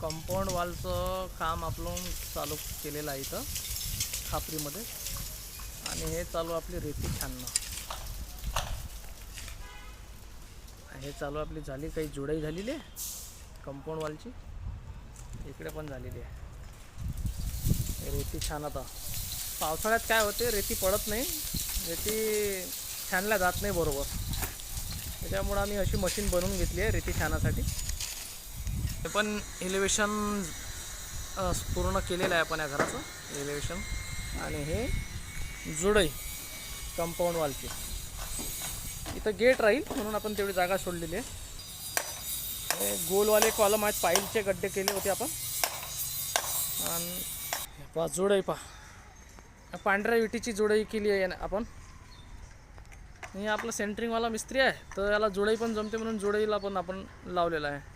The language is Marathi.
कंपाऊंड वॉलचं काम आपण चालू केलेलं आहे इथं खापरीमध्ये. आणि हे चालू आपली रेती छानणं. हे चालू आपली झाली, काही जुडाई झालेली आहे कंपाऊंड वॉलची, इकडे पण झालेली आहे. रेती छान. आता पावसाळ्यात काय होते, रेती पडत नाही, रेती छानल्या जात नाही बरोबर. त्याच्यामुळं आम्ही अशी मशीन बनवून घेतली आहे रेती छानासाठी. हे पण एलिव्हेशन पूर्ण केलेलं आहे आपण या घराचं एलिव्हेशन. आणि हे जुडई कंपाऊंड वॉलची. इथं गेट राहील म्हणून आपण तेवढी जागा सोडलेली आहे. हे गोलवाले कॉलम आहेत, पाईलचे गड्डे केले होते आपण. आणि पहा जुडई, पहा पांढऱ्या विटीची जुडई केली आहे आपण. हे आपला सेंटरिंगवाला मिस्त्री आहे, तर याला जुडई पण जमते म्हणून जुडईला पण आपण लावलेला आहे.